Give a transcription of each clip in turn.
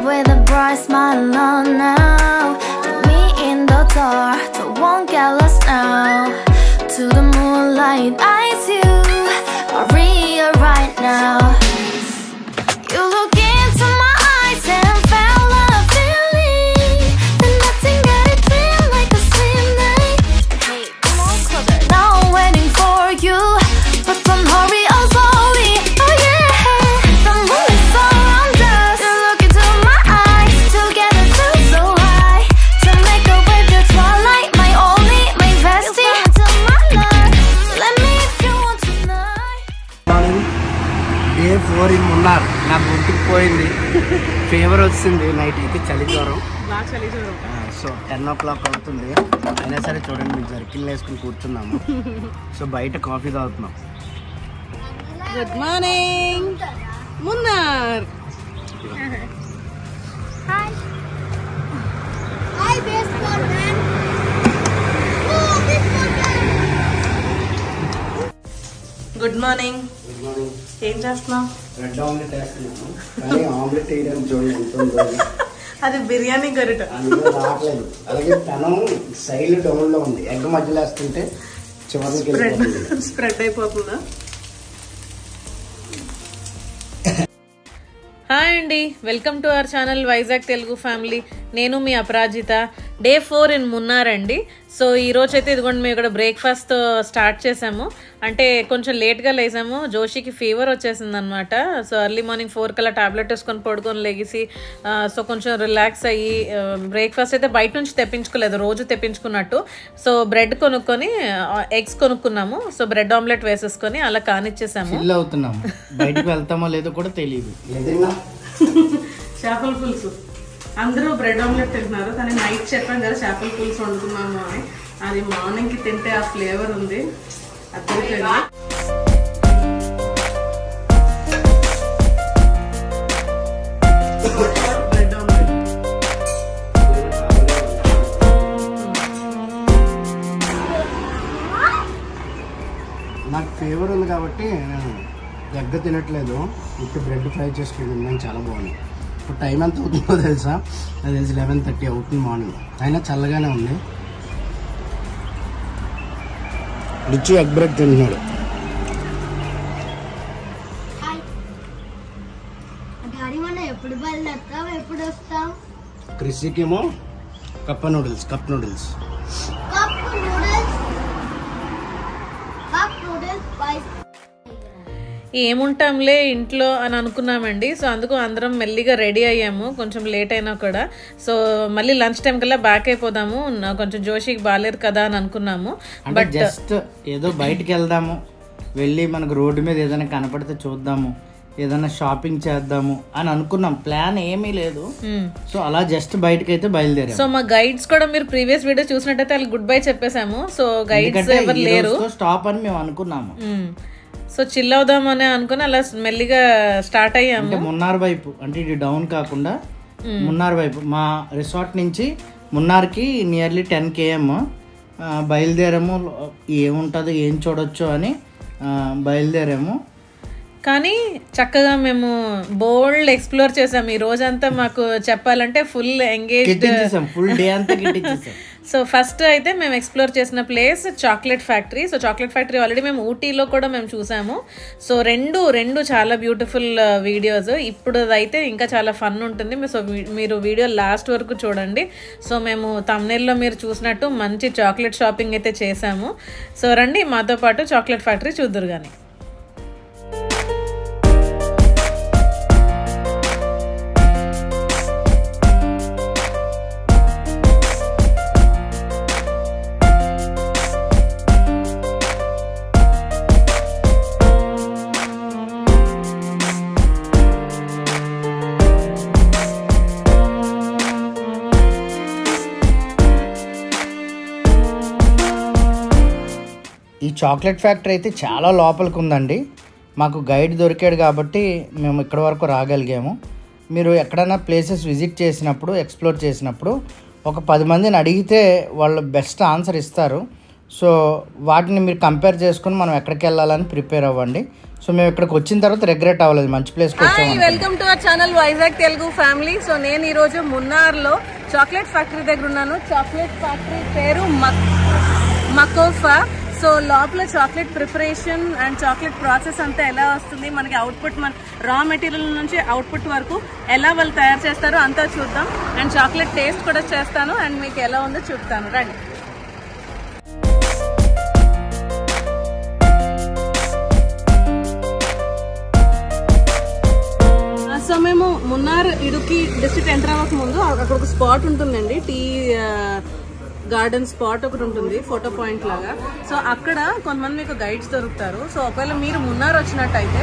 with a bright smile on now. With me in the dark, so won't get lost now. To the moonlight, eyes you are real right now. You look into my eyes and felt a feeling that nothing got it feel like a slim night. Hey, come on closer. Now I'm waiting for you, but don't hurry, oh slowly. Oh yeah, the moon is around us. You look into my eyes, together feel so high. To make a wave the twilight, my only, my bestie. To my love, let me if you want tonight. Morning, day 4 in Munnar. నా బుట్టికి పోయింది, fever వచ్చింది, night అయితే చలి జ్వరం. So 10 o'clock అవుతుంది, అయినా సరే చూడండి మీకు జర్కిన్లు వేసుకుని కూర్చున్నాము. సో బయట కాఫీ తాగుతున్నాం. Good morning Munnar. Hi. Hi, baseball man. Oh, baseball man. Good morning. ఏం చేస్తున్నావు? రెడ్ ఆమ్లెట్ వేస్తున్నాము, కానీ ఆమ్లెట్ వేయడానికి చూడండి ఎంత ఉందో. అది బిర్యానీ గరిట అందులో రావట్లేదు. అలాగే పెనం సైడ్ డౌన్ లో ఉంది, ఎగ్ మధ్యలో వేస్తుంటే చివరికి స్ప్రెడ్ అయిపోతుందా? హాయ్ అండి, welcome to our channel Vizag Telugu family. నేను మీ అపరాజిత. డే 4 ఇన్ మున్నార్ అండి. సో ఈరోజు అయితే ఇదిగోండి మేము ఇక్కడ బ్రేక్ఫాస్ట్ స్టార్ట్ చేసాము. అంటే కొంచెం లేట్గా లేసాము, జోషికి ఫీవర్ వచ్చేసింది అనమాట. సో ఎర్లీ మార్నింగ్ 4 కల్లా టాబ్లెట్ వేసుకొని పడుకొని లెగిసి సో కొంచెం రిలాక్స్ అయ్యి బ్రేక్ఫాస్ట్ అయితే బయట నుంచి తెప్పించుకోలేదు, రోజు తెప్పించుకున్నట్టు. సో బ్రెడ్ కొనుక్కొని ఎగ్స్ కొనుక్కున్నాము. సో బ్రెడ్ ఆమ్లెట్ వేసేసుకొని అలా కానిచ్చేసాము. అవుతున్నాము, బయటకు వెళ్తామో లేదో కూడా తెలియదు. చేపల పులుసు అందరూ బ్రెడ్ ఆమ్లెట్ తింటున్నారు, కానీ నైట్ చెప్పాం కదా చేపల పులుసు వండుకున్నాము అని. అది మార్నింగ్కి తింటే ఆ ఫ్లేవర్ ఉంది, అద్దరిపోయింది. బ్రెడ్ ఆమ్లెట్ నాకు ఫీవర్ ఉంది కాబట్టి నేను దగ్గ తినట్లేదు. ఇప్పుడు బ్రెడ్ ఫ్రై చేసుకుని తిన్నాను, చాలా బాగుంది. ఇప్పుడు టైం ఎంత అవుతుందో తెలుసా? అది తెలిసి 11:30 అవుతుంది మార్నింగ్, అయినా చల్లగానే ఉంది. రిచ్ ఎగ్ బ్రెడ్ తింటున్నాడు. డాడీ మనం ఎప్పుడు బయలుదేరుతాం, ఎప్పుడు వస్తాం? క్రిస్సీకేమో కప్ నూడిల్స్. కప్ నూడిల్స్ ఏముంటాంలే ఇంట్లో అని అనుకున్నామండి. సో అందుకు అందరం మెల్లిగా రెడీ అయ్యాము, కొంచెం లేట్ అయినా కూడా. సో మళ్ళీ లంచ్ టైం కల్లా బ్యాక్ అయిపోదాము, కొంచెం జోషికి బాగాలేదు కదా అని అనుకున్నాము. బట్ జస్ట్ ఏదో బయటికి వెళ్దాము, వెళ్ళి మనకు రోడ్డు మీద ఏదైనా కనపడితే చూద్దాము, ఏదైనా షాపింగ్ చేద్దాము అని అనుకున్నాం. ప్లాన్ ఏమీ లేదు. సో అలా జస్ట్ బయటకి అయితే బయలుదేరాం. సో మా గైడ్స్ కూడా మీరు ప్రీవియస్ వీడియో చూసినట్టయితే వాళ్ళు గుడ్ బై చెప్పేసాము. సో గైడ్స్ ఎవరు లేరు, స్టాప్ అని మేము అనుకున్నాము. సో చిల్ అవుదామని అనుకుని అలా మెల్లిగా స్టార్ట్ అయ్యాము. మున్నార్ వైపు, అంటే ఇది డౌన్ కాకుండా మున్నార్ వైపు, మా రిసార్ట్ నుంచి మున్నార్కి నియర్లీ 10 km బయలుదేరాము. ఏముంటుందో ఏం చూడొచ్చు అని బయలుదేరాము. కానీ చక్కగా మేము బోల్డ్ ఎక్స్ప్లోర్ చేసాము. ఈ రోజంతా మాకు చెప్పాలంటే ఫుల్ ఎంగేజ్, ఫుల్ డే అంతా గిట్టించేసాం. సో ఫస్ట్ అయితే మేము ఎక్స్ప్లోర్ చేసిన place chocolate factory. So chocolate factory already మేము ఊటీలో కూడా మేము చూసాము. సో రెండు చాలా బ్యూటిఫుల్ వీడియోస్. ఇప్పుడు అయితే ఇంకా చాలా ఫన్ ఉంటుంది. సో మీరు వీడియో లాస్ట్ వరకు చూడండి. సో మేము థంబ్నెయిల్లో మీరు చూసినట్టు మంచి చాక్లెట్ షాపింగ్ అయితే చేసాము. సో రండి మాతో పాటు చాక్లెట్ ఫ్యాక్టరీ చూద్దురు కానీ. ఈ చాక్లెట్ ఫ్యాక్టరీ అయితే చాలా లోపలికి ఉందండి. మాకు గైడ్ దొరికాడు కాబట్టి మేము ఇక్కడ వరకు రాగలిగాము. మీరు ఎక్కడైనా ప్లేసెస్ విజిట్ చేసినప్పుడు, ఎక్స్ప్లోర్ చేసినప్పుడు ఒక 10 మందిని అడిగితే వాళ్ళు బెస్ట్ ఆన్సర్ ఇస్తారు. సో వాటిని మీరు కంపేర్ చేసుకుని మనం ఎక్కడికి వెళ్ళాలని ప్రిపేర్ అవ్వండి. సో సో మేము ఇక్కడికి వచ్చిన తర్వాత రిగ్రెట్ అవ్వలేదు, మంచి ప్లేస్కి వచ్చాము. Welcome to our channel Vizag Telugu family. So నేను ఈరోజు మున్నార్లో చాక్లెట్ ఫ్యాక్టరీ దగ్గర ఉన్నాను. చాక్లెట్ ఫ్యాక్టరీ పేరు మకోఫా. సో లోపల chocolate preparation and chocolate process అంతా ఎలా వస్తుంది, మనకి అవుట్పుట్ మన రా మెటీరియల్ నుంచి అవుట్పుట్ వరకు ఎలా వాళ్ళు తయారు చేస్తారో అంతా చూద్దాం. అండ్ చాక్లెట్ టేస్ట్ కూడా చేస్తాను అండ్ మీకు ఎలా ఉందో చూపుతాను, రండి. సో మేము మున్నార్ ఇడుకి డిస్ట్రిక్ట్ ఎంటర్ అవ్వక ముందు అక్కడ ఒక స్పాట్ ఉంటుందండి, టీ గార్డెన్ స్పాట్ ఒకటి ఉంటుంది, ఫోటో పాయింట్ లాగా. సో అక్కడ కొంతమంది మీకు గైడ్స్ దొరుకుతారు. సో ఒకవేళ మీరు మున్నార్ వచ్చినట్టయితే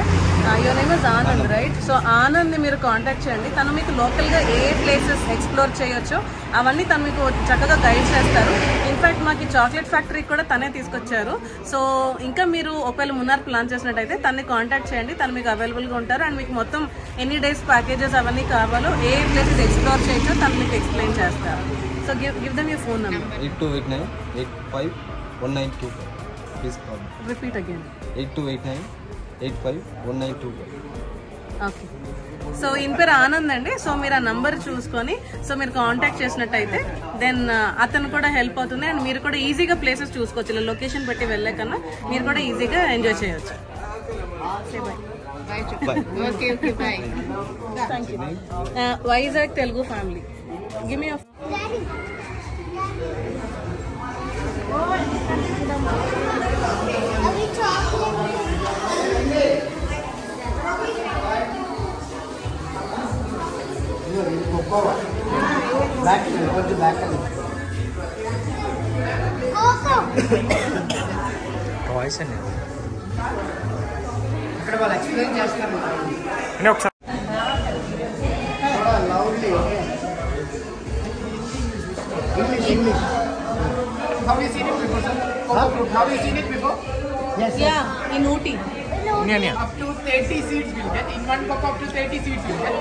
your name is Anand, right? So ఆనంద్ని మీరు కాంటాక్ట్ చేయండి. తను మీకు లోకల్గా ఏ ప్లేసెస్ ఎక్స్ప్లోర్ చేయొచ్చో అవన్నీ తను మీకు చక్కగా గైడ్ చేస్తారు. ఇన్ఫాక్ట్ మాకు చాక్లెట్ ఫ్యాక్టరీకి కూడా తనే తీసుకొచ్చారు. సో ఇంకా మీరు ఒకవేళ మున్నార్ ప్లాన్ చేసినట్టయితే తనని కాంటాక్ట్ చేయండి, తను మీకు అవైలబుల్గా ఉంటారు. అండ్ మీకు మొత్తం ఎన్ని డేస్ ప్యాకేజెస్ అవన్నీ కావాలో, ఏ ప్లేసెస్ ఎక్స్ప్లోర్ చేయొచ్చో తను మీకు ఎక్స్ప్లెయిన్ చేస్తారు. So give them your phone number. 8289851925. Please call. Repeat again. 8289851925. Okay. So in పేరు ఆనంద్ అండి. సో మీరు ఆ నంబర్ చూసుకొని సో మీరు కాంటాక్ట్ చేసినట్టయితే దెన్ అతను కూడా హెల్ప్ అవుతుంది. అండ్ మీరు కూడా ఈజీగా ప్లేసెస్ చూసుకోవచ్చు. ఇలా లొకేషన్ పెట్టి వెళ్ళే కన్నా మీరు కూడా ఈజీగా ఎంజాయ్ చేయొచ్చు. Okay okay bye. Thank you. Vizag Telugu family. Give me voice అండి ఇక్కడ వాళ్ళు ఎక్స్ప్లెయిన్ చేస్తారు. English. Have you seen it before, sir? Have you seen it before? Yes. Yeah, in Ooty. Up to 30 seeds will get. In one cup, up to 30 seeds will get.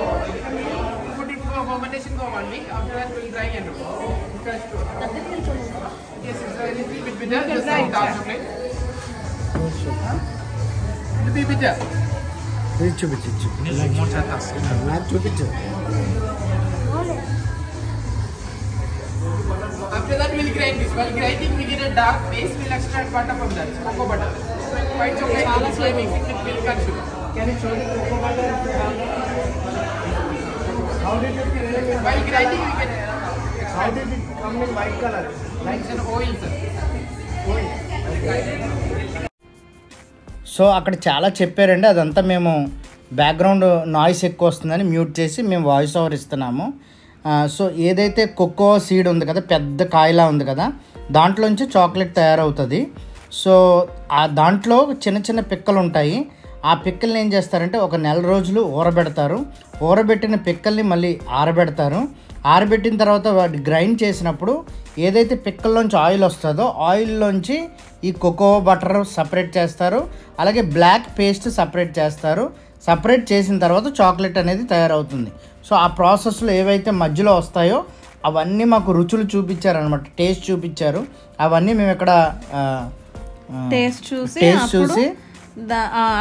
Put it for fermentation for 1 week. After that, we'll dry and yes, it's a little bit bitter. Just like dark chocolate. It will be bitter. చూపించు. నాకు చూపించు. After that, we'll grind this. While grinding, we get a dark paste. We'll extract butter from that. Cocoa butter. White chocolate. We'll mix it with milk and sugar. Can you show the cocoa butter? How did it get? While grinding, we get. How did it come in white color? Like an oil, sir. Oil. So అక్కడ చాలా చెప్పారండి, అదంతా మేము background noise ఎక్కువ వస్తుందని mute చేసి మేము voice over ఇస్తున్నాము. సో ఏదైతే కోకో సీడ్ ఉంది కదా, పెద్ద కాయలా ఉంది కదా, దాంట్లోంచి చాక్లెట్ తయారవుతుంది. సో ఆ దాంట్లో చిన్న చిన్న పిక్కలు ఉంటాయి. ఆ పిక్కల్ని ఏం చేస్తారంటే ఒక నెల రోజులు ఊరబెడతారు. ఊరబెట్టిన పిక్కల్ని మళ్ళీ ఆరబెడతారు. ఆరబెట్టిన తర్వాత వాటి గ్రైండ్ చేసినప్పుడు ఏదైతే పిక్కల్లోంచి ఆయిల్ వస్తుందో ఆయిల్లోంచి ఈ కోకో బటర్ సపరేట్ చేస్తారు. అలాగే బ్లాక్ పేస్ట్ సపరేట్ చేస్తారు. సపరేట్ చేసిన తర్వాత చాక్లెట్ అనేది తయారవుతుంది. సో ఆ ప్రాసెస్లో ఏవైతే మధ్యలో వస్తాయో అవన్నీ మాకు రుచులు చూపించారనమాట, టేస్ట్ చూపించారు. అవన్నీ మేము ఇక్కడ టేస్ట్ చూసి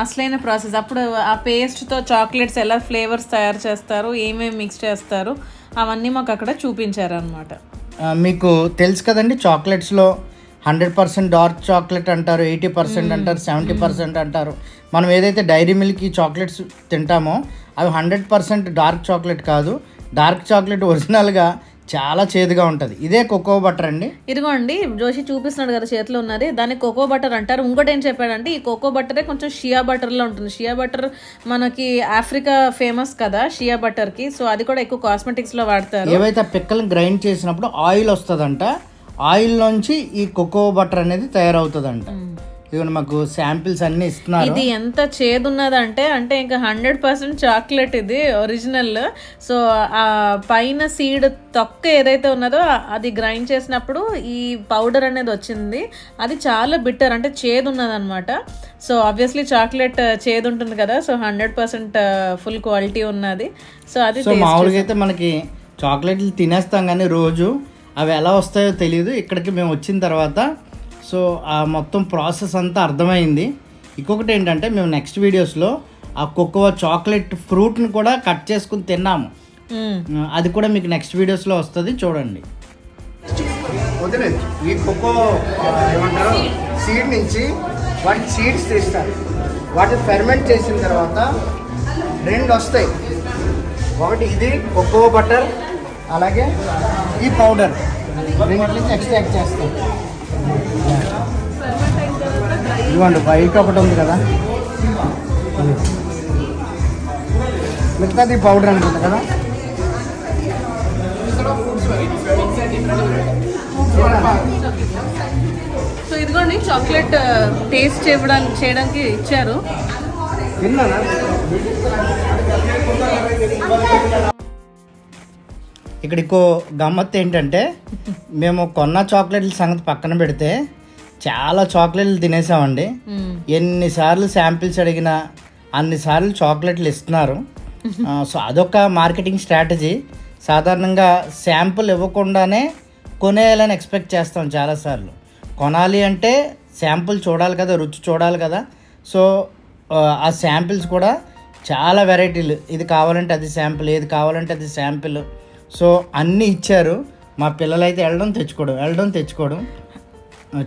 అసలైన ప్రాసెస్, అప్పుడు ఆ పేస్ట్తో చాక్లెట్స్ ఎలా ఫ్లేవర్స్ తయారు చేస్తారు, ఏమేమి మిక్స్ చేస్తారు, అవన్నీ మాకు అక్కడ చూపించారు అనమాట. మీకు తెలుసు కదండి, చాక్లెట్స్లో 100% డార్క్ చాక్లెట్ అంటారు, 80% అంటారు, 70% అంటారు. మనం ఏదైతే డైరీ మిల్క్ చాక్లెట్స్ తింటామో అవి 100% డార్క్ చాక్లెట్ కాదు. డార్క్ చాక్లెట్ ఒరిజినల్గా చాలా చేదుగా ఉంటుంది. ఇదే కోకో బటర్ అండి. ఇదిగోండి జోషి చూపిస్తున్నాడు కదా, చేతిలో ఉన్నది, దాన్ని కోకో బటర్ అంటారు. ఇంకోటి ఏం చెప్పాడంటే ఈ కోకో బటరే కొంచెం షియా బటర్లో ఉంటుంది. షియా బటర్ మనకి ఆఫ్రికా ఫేమస్ కదా షియా బటర్కి. సో అది కూడా ఎక్కువ కాస్మెటిక్స్లో వాడతారు. ఏవైతే పిక్కలను గ్రైండ్ చేసినప్పుడు ఆయిల్ వస్తుందంట, ఆయిల్లోంచి ఈ కోకో బటర్ అనేది తయారవుతుందంట. ఇవి మాకు శాంపిల్స్ అన్ని ఇస్తున్నారు. ఇది ఎంత చేదున్నదంటే అంటే ఇంకా 100% చాక్లెట్ ఇది ఒరిజినల్. సో ఆ పైన సీడ్ తొక్క ఏదైతే ఉన్నదో అది గ్రైండ్ చేసినప్పుడు ఈ పౌడర్ అనేది వచ్చింది. అది చాలా బిట్టర్ అంటే చేదు ఉన్నదన్నమాట. సో ఆబ్వియస్లీ చాక్లెట్ చేదు ఉంటుంది కదా, సో 100% ఫుల్ క్వాలిటీ ఉన్నది. సో అది మామూలుగా అయితే మనకి చాక్లెట్లు తినేస్తాం కానీ రోజు అవి ఎలా వస్తాయో తెలియదు. ఇక్కడికి మేము వచ్చిన తర్వాత సో ఆ మొత్తం ప్రాసెస్ అంతా అర్థమైంది. ఇంకొకటి ఏంటంటే మేము నెక్స్ట్ వీడియోస్లో ఆ కోకోవా చాక్లెట్ ఫ్రూట్ని కూడా కట్ చేసుకుని తిన్నాము. అది కూడా మీకు నెక్స్ట్ వీడియోస్లో వస్తుంది, చూడండి. వదిలేదు ఈ కోకో ఏమంటారు సీడ్ నుంచి వాటి సీడ్స్ తీస్తారు. వాటిని ఫెర్మెంట్ చేసిన తర్వాత 2 వస్తాయి. ఒకటి ఇది కోకో బటర్, అలాగే ఈ పౌడర్ నుంచి ఎక్స్ట్రాక్ట్ చేస్తాం. ఇవ్వండి వైట్ ఒకటి ఉంది కదా, మిగతాది పౌడర్ అనుకుంది కదా. సో ఇదిగోండి చాక్లెట్ టేస్ట్ చేయడానికి ఇచ్చారు. తిన్నానా? ఇక్కడ ఇంకో గమ్మత్తు ఏంటంటే మేము కొన్న చాక్లెట్ల సంగతి పక్కన పెడితే చాలా చాక్లెట్లు తినేసామండి. ఎన్నిసార్లు శాంపిల్స్ అడిగినా అన్నిసార్లు చాక్లెట్లు ఇస్తున్నారు. సో అదొక మార్కెటింగ్ స్ట్రాటజీ. సాధారణంగా శాంపుల్ ఇవ్వకుండానే కొనేయాలని ఎక్స్పెక్ట్ చేస్తాం చాలాసార్లు. కొనాలి అంటే శాంపుల్ చూడాలి కదా, రుచి చూడాలి కదా. సో ఆ శాంపిల్స్ కూడా చాలా వెరైటీలు, ఇది కావాలంటే అది శాంపిల్, ఏది కావాలంటే అది శాంపిల్. సో అన్నీ ఇచ్చారు. మా పిల్లలైతే వెళ్ళడం తెచ్చుకోవడం.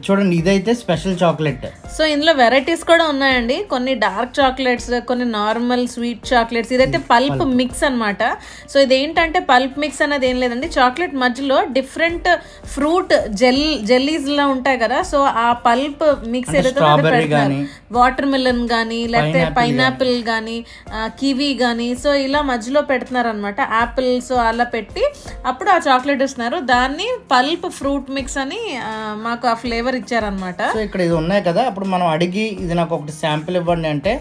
చూడండి, ఇదైతే స్పెషల్ చాక్లెట్. సో ఇందులో వెరైటీస్ కూడా ఉన్నాయండి. కొన్ని డార్క్ చాక్లెట్స్, కొన్ని నార్మల్ స్వీట్ చాక్లెట్స్. ఇదైతే పల్ప్ మిక్స్ అనమాట. సో ఇదేంటంటే పల్ప్ మిక్స్ అనేది ఏం లేదండి, చాక్లెట్ మధ్యలో డిఫరెంట్ ఫ్రూట్ జెల్లీస్ లా ఉంటాయి కదా. సో ఆ పల్ప్ మిక్స్ ఏదైతే వాటర్ మిలన్ కానీ, లేకపోతే పైనాపిల్ కానీ, కివీ కానీ, సో ఇలా మధ్యలో పెడుతున్నారు అనమాట. యాపిల్, సో అలా పెట్టి అప్పుడు ఆ చాక్లెట్ ఇస్తున్నారు. దాన్ని పల్ప్ ఫ్రూట్ మిక్స్ అని మాకు ఆ ఫ్లేవర్ ఇచ్చారనమాట. సో ఇక్కడ ఇది ఉన్నాయి కదా, అప్పుడు మనం అడిగి ఇది నాకు ఒకటి శాంపిల్ ఇవ్వండి అంటే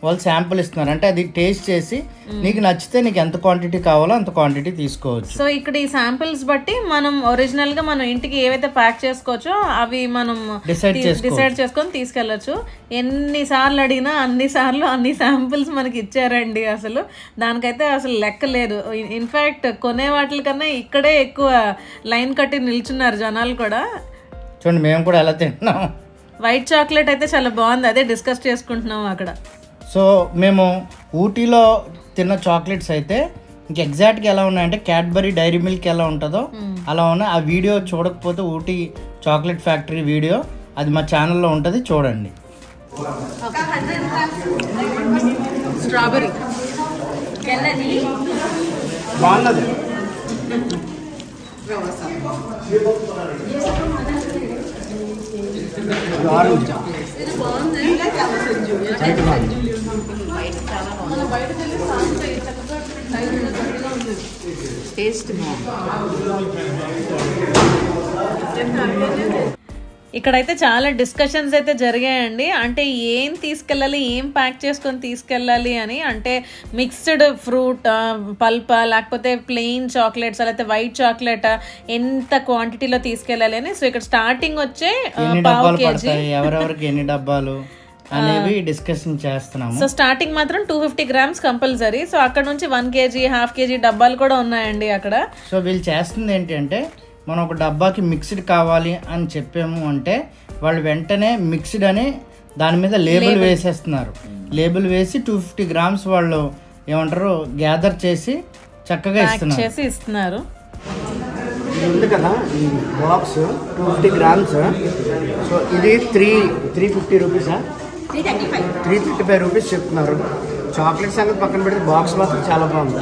వాళ్ళు శాంపిల్ ఇస్తున్నారు. అంటే అది టేస్ట్ చేసి నీకు నచ్చితే నీకు ఎంత క్వాంటిటీ కావాలో అంత క్వాంటిటీ తీసుకోవచ్చు. సో ఇక్కడ ఈ శాంపిల్స్ బట్టి మనం ఒరిజినల్ గా మనం ఇంటికి ఏవైతే ప్యాక్ చేసుకోవచ్చో అవి మనం డిసైడ్ చేసుకొని తీసుకెళ్లొచ్చు. ఎన్నిసార్లు అడిగినా అన్ని శాంపిల్స్ మనకి ఇచ్చారండి. అసలు దానికైతే అసలు లెక్క లేదు. ఇన్ఫాక్ట్ కొనే వాటి కన్నా ఇక్కడే ఎక్కువ లైన్ కట్టి నిల్చున్నారు జనాలు కూడా. చూడండి, మేము కూడా ఎలా తింటున్నాం. వైట్ చాక్లెట్ అయితే చాలా బాగుంది, అదే డిస్కస్ చేసుకుంటున్నాం అక్కడ. సో మేము ఊటీలో తిన్న చాక్లెట్స్ అయితే ఇంక ఎగ్జాక్ట్గా ఎలా ఉన్నాయంటే క్యాడ్బరీ డైరీ మిల్క్ ఎలా ఉంటుందో అలా ఉన్నాయి. ఆ వీడియో చూడకపోతే ఊటీ చాక్లెట్ ఫ్యాక్టరీ వీడియో అది మా ఛానల్లో ఉంటుంది, చూడండి. స్ట్రాబెరీ బాగున్నది. ఆరెంజ్ టేస్ట్ ఇక్కడైతే చాలా డిస్కషన్స్ అయితే జరిగాయండి. అంటే ఏం తీసుకెళ్ళాలి, ఏం ప్యాక్ చేసుకొని తీసుకెళ్ళాలి అని. అంటే మిక్స్డ్ ఫ్రూట్ పల్ప్, లేకపోతే ప్లెయిన్ చాక్లెట్స్, లేకపోతే వైట్ చాక్లెట్, ఎంత క్వాంటిటీలో తీసుకెళ్ళాలి అని. సో ఇక్కడ స్టార్టింగ్ వచ్చే పావు కేజీ, ఎవరెవరికి ఎన్ని డబ్బాలు అనేవి డిస్కషన్ చేస్తున్నాము. సో స్టార్టింగ్ మాత్రం 250 grams కంపల్సరీ. సో అక్కడ నుంచి 1 kg, ½ kg డబ్బాలు కూడా ఉన్నాయండి అక్కడ. సో వీళ్ళు చేస్తుంది ఏంటంటే మనం ఒక డబ్బాకి మిక్స్డ్ కావాలి అని చెప్పాము అంటే వాళ్ళు వెంటనే మిక్స్డ్ అని దాని మీద లేబుల్ వేసేస్తున్నారు. లేబుల్ వేసి 250 grams వాళ్ళు ఏమంటారు గ్యాదర్ చేసి చక్కగా ఇస్తున్నారు. ఇది ఉంది కదా ఈ బాక్స్ 250 grams. సో ఇది 350 రూపీసా, 335 రూపీస్ చెప్తున్నారు. చాక్లెట్ సంగతి పక్కన పెడితే బాక్స్ మాత్రం చాలా బాగుంది,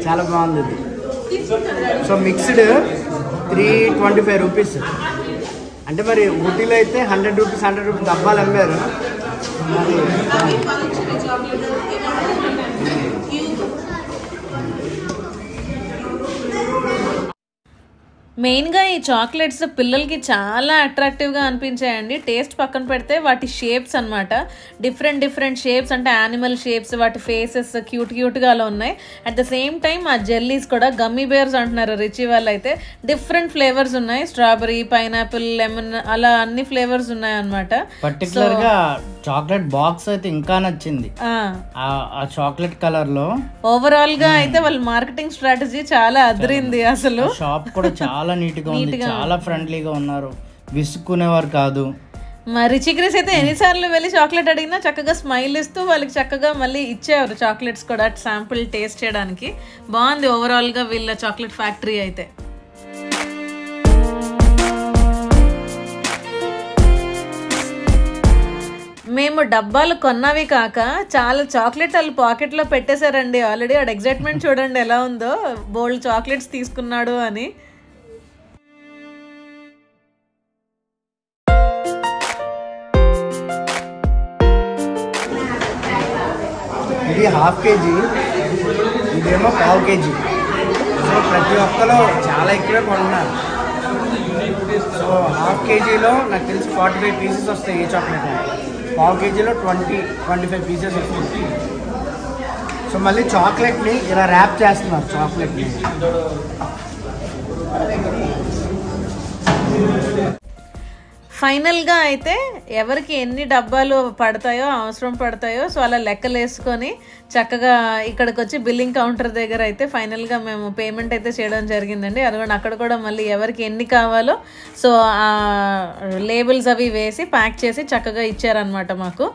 చాలా బాగుంది ఇది. So mixed 325 rupees. అంటే మరి ఊటీలో అయితే 100 రూపీస్ డబ్బాలు అమ్మారు. మరి మెయిన్గా ఈ చాక్లెట్స్ పిల్లలకి చాలా అట్రాక్టివ్గా అనిపించాయండి. టేస్ట్ పక్కన పెడితే వాటి షేప్స్ అనమాట, డిఫరెంట్ షేప్స్, అంటే యానిమల్ షేప్స్, వాటి ఫేసెస్ క్యూట్గా అలా ఉన్నాయి. అట్ ద సేమ్ టైం ఆ జెల్లీస్ కూడా గమ్మీ బేర్స్ అంటున్నారు రిచి వాళ్ళు అయితే. డిఫరెంట్ ఫ్లేవర్స్ ఉన్నాయి, స్ట్రాబెరీ, పైనాపిల్, లెమన్, అలా అన్ని ఫ్లేవర్స్ ఉన్నాయి అనమాట. పర్టికులర్ గా చాక్లెట్ బాక్స్ అయితే ఇంకా నచ్చింది. ఆ చాక్లెట్ కలర్ లో ఓవరాల్ గా అయితే వాళ్ళ మార్కెటింగ్ స్ట్రాటజీ చాలా అదిరింది. అసలు షాప్ కూడా చాలా నీట్ గా ఉంది, చాలా ఫ్రెండ్లీగా ఉన్నారు, విసుక్కునేవారు కాదు. మరి చిక్రీస్ అయితే ఎన్నిసార్లు వెళ్ళి చాక్లెట్ అడిగినా చక్కగా స్మైల్ ఇస్తూ వాళ్ళకి చక్కగా మళ్ళీ ఇచ్చేవారు చాక్లెట్స్ కూడా శాంపుల్ టేస్ట్ చేయడానికి. బాగుంది ఓవరాల్గా వీళ్ళ చాక్లెట్ ఫ్యాక్టరీ అయితే. మేము డబ్బాలు కొన్నవి కాక చాలా చాక్లెట్ వాళ్ళు పాకెట్లో పెట్టేశారండి ఆల్రెడీ. వాడు ఎగ్జైట్మెంట్ చూడండి ఎలా ఉందో, బోల్డ్ చాక్లెట్స్ తీసుకున్నాడు అని. ఇది ½ కేజీ, ఇదేమో ½ కేజీ. సో ప్రతి ఒక్కరు చాలా ఎక్కువే కొన్నారు. సో ½ కేజీలో నాకు తెలిసి 45 పీసెస్ వస్తాయి ఈ చాక్లెట్. ½ కేజీలో 25 పీసెస్ వస్తాయి. సో మళ్ళీ చాక్లెట్ని ఇలా ర్యాప్ చేస్తున్నారు. చాక్లెట్ని ఫైనల్గా అయితే ఎవరికి ఎన్ని డబ్బాలు పడతాయో అవసరం పడతాయో సో అలా లెక్కలు వేసుకొని చక్కగా ఇక్కడికి వచ్చి బిల్లింగ్ కౌంటర్ దగ్గర అయితే ఫైనల్గా మేము పేమెంట్ అయితే చేయడం జరిగిందండి. అదిగోండి అక్కడ కూడా మళ్ళీ ఎవరికి ఎన్ని కావాలో సో ఆ లేబుల్స్ అవి వేసి ప్యాక్ చేసి చక్కగా ఇచ్చారనమాట మాకు.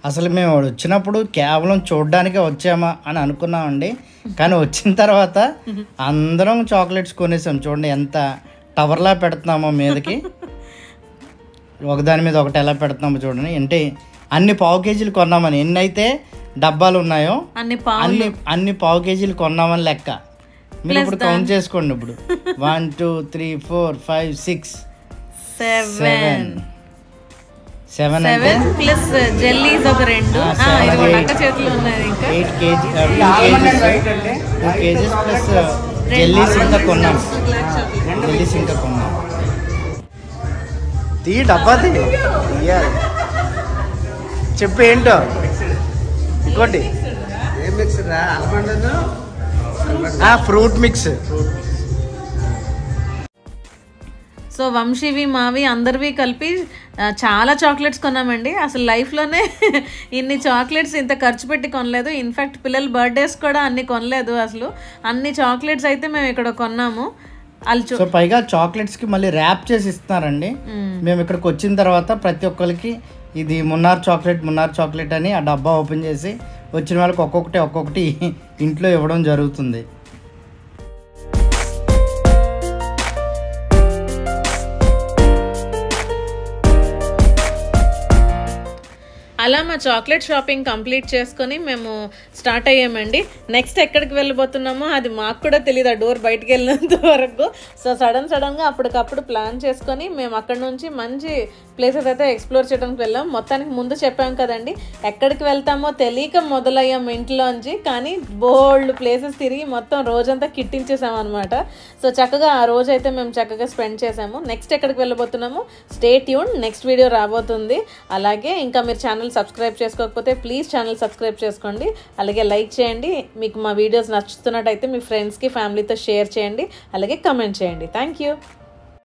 అసలు మేము వచ్చినప్పుడు కేవలం చూడడానికే వచ్చామా అని అనుకున్నామండి. కానీ వచ్చిన తర్వాత అందరం చాక్లెట్స్ కొనేసాం. చూడండి ఎంత టవర్లా పెడుతున్నామో మీదకి, ఒకదాని మీద ఒకటి ఎలా పెడుతున్నామో చూడండి. అంటే అన్ని ½ కేజీలు కొన్నామని, ఎన్ని అయితే డబ్బాలు ఉన్నాయో అన్ని ½ కేజీలు కొన్నామని లెక్క. మీరు ఇప్పుడు కౌంట్ చేసుకోండి. ఇప్పుడు 1 2 3 4 5 6 7 ప్లస్ జెల్లీస్ ఒక 2 చేతులు ఉన్నాయి. ఇంకా 8 కేజీ 2 కేజీస్ ప్లస్ జెల్లీస్ ఇంకా కొన్నాం. తీ డబ్బా తీయాలి. చెప్పు ఏంటో ఇంకోటి ఫ్రూట్ మిక్స్. సో వంశీవి మావి అందరివి కలిపి చాలా చాక్లెట్స్ కొన్నామండి. అసలు లైఫ్లోనే ఇన్ని చాక్లెట్స్ ఇంత ఖర్చు పెట్టి కొనలేదు. ఇన్ఫ్యాక్ట్ పిల్లల బర్త్డేస్ కూడా అన్ని కొనలేదు. అసలు అన్ని చాక్లెట్స్ అయితే మేము ఇక్కడ కొన్నాము. సో పైగా చాక్లెట్స్కి మళ్ళీ ర్యాప్ చేసి ఇస్తున్నారండి. మేము ఇక్కడికి వచ్చిన తర్వాత ప్రతి ఒక్కరికి ఇది మున్నార్ చాక్లెట్ అని ఆ డబ్బా ఓపెన్ చేసి వచ్చిన వాళ్ళకి ఒక్కొక్కటి ఇంట్లో ఇవ్వడం జరుగుతుంది. అలా మా చాక్లెట్ షాపింగ్ కంప్లీట్ చేసుకొని మేము స్టార్ట్ అయ్యామండి. నెక్స్ట్ ఎక్కడికి వెళ్ళిపోతున్నామో అది మాకు కూడా తెలియదు ఆ డోర్ బయటికి వెళ్ళినంత వరకు. సో సడన్గా అప్పటికప్పుడు ప్లాన్ చేసుకొని మేము అక్కడ నుంచి మంచి ప్లేసెస్ అయితే ఎక్స్ప్లోర్ చేయడానికి వెళ్ళాం. మొత్తానికి ముందు చెప్పాం కదండి ఎక్కడికి వెళ్తామో తెలియక మొదలయ్యాం ఇంట్లోంచి. కానీ బోల్డ్ ప్లేసెస్ తిరిగి మొత్తం రోజంతా కిట్టించేసాం అనమాట. సో చక్కగా ఆ రోజు అయితే మేము చక్కగా స్పెండ్ చేసాము. నెక్స్ట్ ఎక్కడికి వెళ్ళిపోతున్నామో స్టే ట్యూన్, నెక్స్ట్ వీడియో రాబోతుంది. అలాగే ఇంకా మీరు ఛానల్ సబ్స్క్రైబ్ చేసుకోకపోతే ప్లీజ్ ఛానల్ సబ్స్క్రైబ్ చేసుకోండి. అలాగే లైక్ చేయండి. మీకు మా వీడియోస్ నచ్చుతున్నట్టయితే మీ ఫ్రెండ్స్కి ఫ్యామిలీతో షేర్ చేయండి. అలాగే కమెంట్ చేయండి. Thank you.